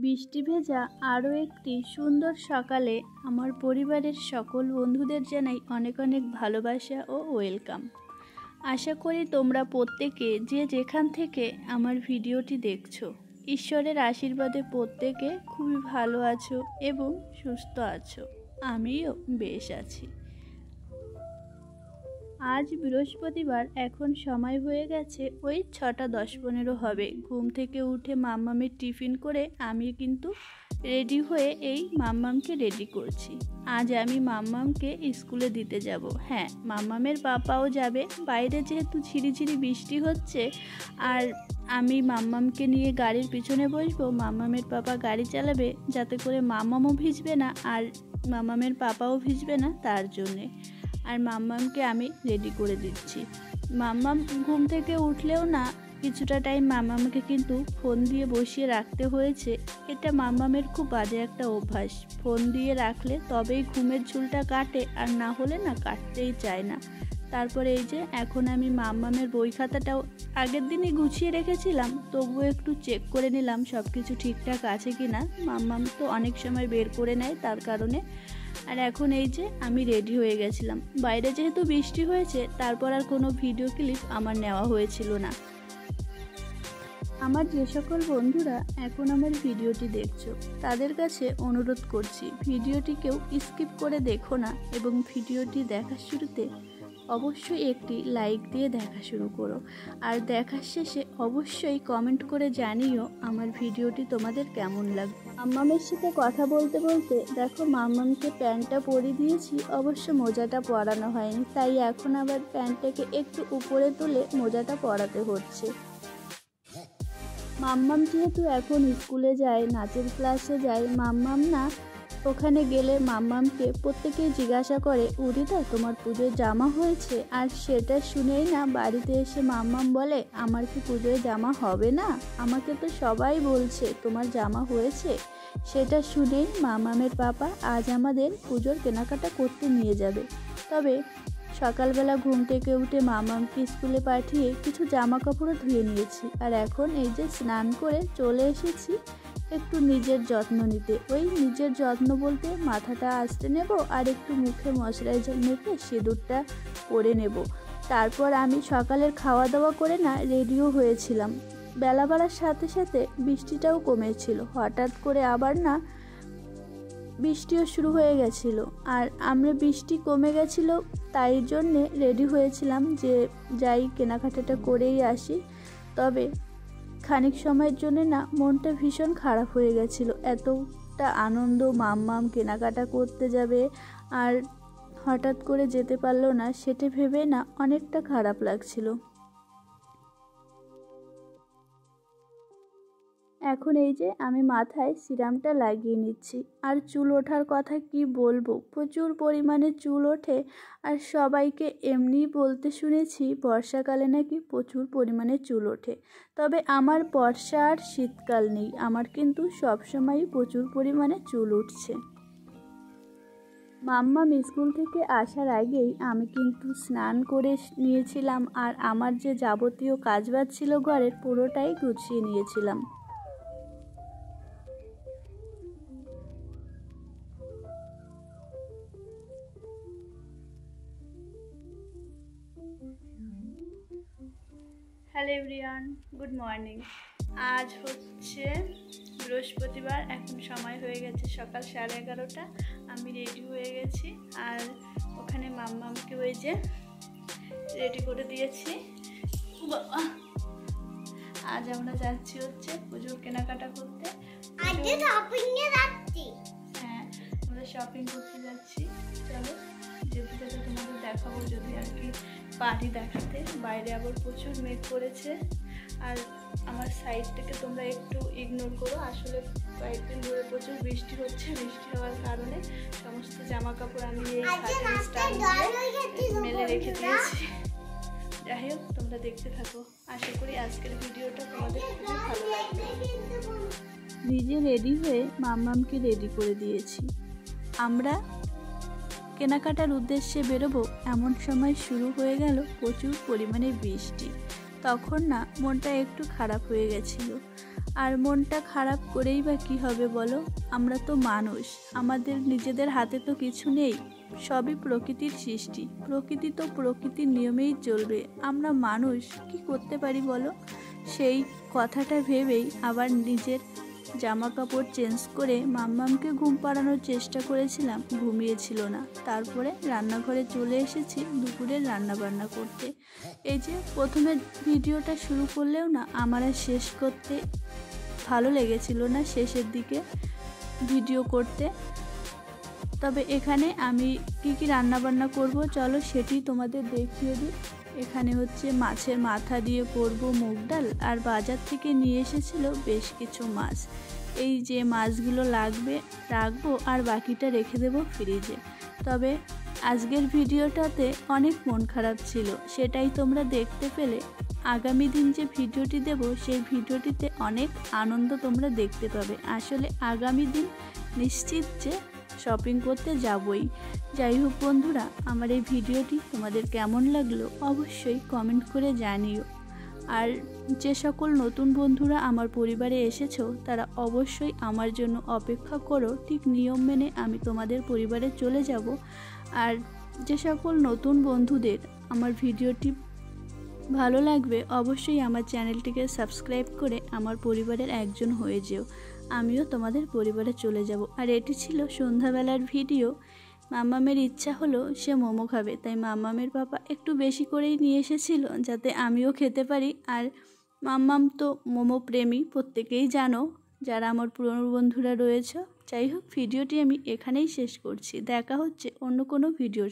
বৃষ্টি ভেজা আরও একটি সুন্দর সকালে আমার পরিবারের সকল বন্ধুদের জানাই অনেক অনেক ভালোবাসা ও ওয়েলকাম। আশা করি তোমরা প্রত্যেকে যে যেখান থেকে আমার ভিডিওটি দেখছো, ঈশ্বরের আশীর্বাদে প্রত্যেকে খুবই ভালো আছো এবং সুস্থ আছো। আমিও বেশ আছি। আজ বৃহস্পতিবার, এখন সময় হয়ে গেছে ওই 6:10-15 হবে। ঘুম থেকে উঠে মাম্মামের টিফিন করে আমি কিন্তু রেডি হয়ে এই মাম্মামকে রেডি করছি। আজ আমি মাম্মামকে স্কুলে দিতে যাব। হ্যাঁ, মাম্মামের পাপাও যাবে। বাইরে যেহেতু ঝিরিঝিরি বৃষ্টি হচ্ছে আর আমি মাম্মামকে নিয়ে গাড়ির পিছনে বসবো, মাম্মামের পাপা গাড়ি চালাবে যাতে করে মাম্মামও ভিজবে না আর মাম্মামের পাপাও ভিজবে না, তার জন্যে। আর মাম্মামকে আমি রেডি করে দিচ্ছি। মাম্মাম ঘুম থেকে উঠলেও না, কিছুটা টাইম মাম্মামকে কিন্তু ফোন দিয়ে বসিয়ে রাখতে হয়েছে। এটা মাম্মামের খুব বাজে একটা অভ্যাস। ফোন দিয়ে রাখলে তবেই ঘুমের ঝুলটা কাটে, আর না হলে না কাটতেই চায় না। তারপরে এই যে এখন আমি মাম্মামের বই খাতাটাও আগের দিনই গুছিয়ে রেখেছিলাম, তবুও একটু চেক করে নিলাম সব কিছু ঠিকঠাক আছে কি না। মাম্মাম তো অনেক সময় বের করে নেয়, তার কারণে। আর এখন এই যে আমি রেডি হয়ে গেছিলাম। বাইরে যেহেতু বৃষ্টি হয়েছে, তারপর আর কোনো ভিডিও ক্লিপ আমার নেওয়া হয়েছিল না। আমার যে সকল বন্ধুরা এখন আমার ভিডিওটি দেখছো, তাদের কাছে অনুরোধ করছি, ভিডিওটি কেউ স্কিপ করে দেখো না এবং ভিডিওটি দেখার শুরুতে অবশ্যই একটি লাইক দিয়ে দেখা শুরু করো। আর দেখার শেষে অবশ্যই কমেন্ট করে জানিও আমার ভিডিওটি তোমাদের কেমন লাগবে। মাম্মামের সাথে কথা বলতে বলতে দেখো মাম্মামকে প্যান্টটা পরিয়ে দিয়েছি, অবশ্য মোজাটা পরানো হয়নি, তাই এখন আবার প্যান্টটাকে একটু উপরে তুলে মোজাটা পরাতে হচ্ছে। মাম্মাম যেহেতু এখন স্কুলে যায়, নাচের ক্লাসে যায়, মাম্মাম না ওখানে গেলে মাম্মামকে প্রত্যেকেই জিজ্ঞাসা করে, উদিতা তোমার পুজোয় জামা হয়েছে? আর সেটা শুনেই না বাড়িতে এসে মাম্মাম বলে, আমার কি পুজোয় জামা হবে না? আমাকে তো সবাই বলছে তোমার জামা হয়েছে। সেটা শুনেই মাম্মামের পাপা আজ আমাদের পুজোর কেনাকাটা করতে নিয়ে যাবে। তবে সকালবেলা ঘুম থেকে উঠে মাম্মামকে স্কুলে পাঠিয়ে কিছু জামা কাপড়ও ধুয়ে নিয়েছি। আর এখন এই যে স্নান করে চলে এসেছি একটু নিজের যত্ন নিতে। ওই নিজের যত্ন বলতে মাথাটা আঁচড়ে নেব আর একটু মুখে ময়শ্চারাইজার মেখে সিঁদুরটা পরে নেব। তারপর আমি সকালের খাওয়া দাওয়া করে না রেডিও হয়েছিলাম। বেলা বাড়ার সাথে সাথে বৃষ্টিটাও কমেছিল, হঠাৎ করে আবার না বৃষ্টিও শুরু হয়ে গেছিলো। আর আমরা বৃষ্টি কমে গেছিল, তাই জন্যে রেডি হয়েছিলাম যে যাই কেনাকাটাটা করেই আসি। তবে খানিক সময়ের জন্য না মনটা ভীষণ খারাপ হয়ে গেছিলো। এতটা আনন্দ, মাম্মাম কেনাকাটা করতে যাবে আর হঠাৎ করে যেতে পারলো না, সেটা ভেবে না অনেকটা খারাপ লাগছিল। এখন এই যে আমি মাথায় সিরামটা লাগিয়ে নিচ্ছি। আর চুল ওঠার কথা কি বলবো, প্রচুর পরিমাণে চুল ওঠে। আর সবাইকে এমনি বলতে শুনেছি বর্ষাকালে নাকি প্রচুর পরিমাণে চুল ওঠে। তবে আমার বর্ষা আর শীতকাল নেই, আমার কিন্তু সবসময়ই প্রচুর পরিমাণে চুল উঠছে। মাম্মাম স্কুল থেকে আসার আগেই আমি কিন্তু স্নান করে নিয়েছিলাম, আর আমার যে যাবতীয় কাজবাজ ছিল ঘরের পুরোটাই গুছিয়ে নিয়েছিলাম। Hello everyone, good morning. আজ হচ্ছে বৃহস্পতিবার, এখন সময় হয়ে গেছে সকাল 11:30। আমি রেডি হয়ে গেছি আর ওখানে মাম্মামকে ওই যে রেডি করে দিয়েছি। আজ আমরা যাচ্ছি হচ্ছে পুজোর কেনাকাটা করতে। হ্যাঁ, আমরা শপিং করতে যাচ্ছি। চলো যেতে যেতে তোমাদের দেখাবো, যদি আর কি পারি দেখাতে। বাইরে আবার প্রচুর মেঘ করেছে, আর আমার সাইড থেকে তোমরা একটু ইগনোর করো। আসলে কয়েকদিন ধরে প্রচুর বৃষ্টি হচ্ছে, বৃষ্টি হওয়ার কারণে সমস্ত জামা কাপড় আমি এই ছাদের স্ট্যান্ডে মেলে রেখে দিয়েছি। যাই হোক, তোমরা দেখতে থাকো। আশা করি আজকের ভিডিওটা তোমাদের খুবই ভালো লাগবে। নিজে রেডি হয়ে মাম্মামকে রেডি করে দিয়েছি। আমরা কেনাকাটার উদ্দেশ্যে বেরোবো, এমন সময় শুরু হয়ে গেল প্রচুর পরিমাণে বৃষ্টি। তখন না মনটা একটু খারাপ হয়ে গেছিল। আর মনটা খারাপ করেই বা কী হবে বলো? আমরা তো মানুষ, আমাদের নিজেদের হাতে তো কিছু নেই, সবই প্রকৃতির সৃষ্টি। প্রকৃতি তো প্রকৃতির নিয়মেই চলবে, আমরা মানুষ কি করতে পারি বলো? সেই কথাটা ভেবেই আবার নিজের জামা কাপড় চেঞ্জ করে মাম্মামকে ঘুম পাড়ানোর চেষ্টা করেছিলাম, ঘুমিয়েছিল না। তারপরে রান্নাঘরে চলে এসেছি দুপুরের রান্নাবান্না করতে। এই যে প্রথমে ভিডিওটা শুরু করলেও না আমার আর শেষ করতে ভালো লেগেছিল না, শেষের দিকে ভিডিও করতে। তবে এখানে আমি কি রান্নাবান্না করব চলো সেটি তোমাদের দেখিয়ে দিই। এখানে হচ্ছে মাছের মাথা দিয়ে করব মুগ ডাল, আর বাজার থেকে নিয়ে এসেছিল বেশ কিছু মাছ। এই যে মাছগুলো লাগবে রাখবো, আর বাকিটা রেখে দেবো ফ্রিজে। তবে আজকের ভিডিওটাতে অনেক মন খারাপ ছিল, সেটাই তোমরা দেখতে পেলে। আগামী দিন যে ভিডিওটি দেব সেই ভিডিওটিতে অনেক আনন্দ তোমরা দেখতে পাবে। আসলে আগামী দিন নিশ্চিত যে শপিং করতে যাবই। যাই হোক বন্ধুরা, আমার এই ভিডিওটি তোমাদের কেমন লাগলো অবশ্যই কমেন্ট করে জানিও। আর যে সকল নতুন বন্ধুরা আমার পরিবারে এসেছো তারা অবশ্যই আমার জন্য অপেক্ষা করো, ঠিক নিয়ম মেনে আমি তোমাদের পরিবারে চলে যাব। আর যে সকল নতুন বন্ধুদের আমার ভিডিওটি ভালো লাগবে অবশ্যই আমার চ্যানেলটিকে সাবস্ক্রাইব করে আমার পরিবারের একজন হয়ে যেও, আমিও তোমাদের পরিবারে চলে যাব। আর এটি ছিল সন্ধ্যাবেলার ভিডিও। মাম্মামের ইচ্ছা হলো সে মোমো খাবে, তাই মাম্মামের পাপা একটু বেশি করেই নিয়ে এসেছিল যাতে আমিও খেতে পারি। আর মাম্মাম তো মোমো প্রেমী, প্রত্যেকেই জানো যারা আমার পুরনো বন্ধুরা রয়েছে। যাই হোক, ভিডিওটি আমি এখানেই শেষ করছি, দেখা হচ্ছে অন্য কোনো ভিডিও।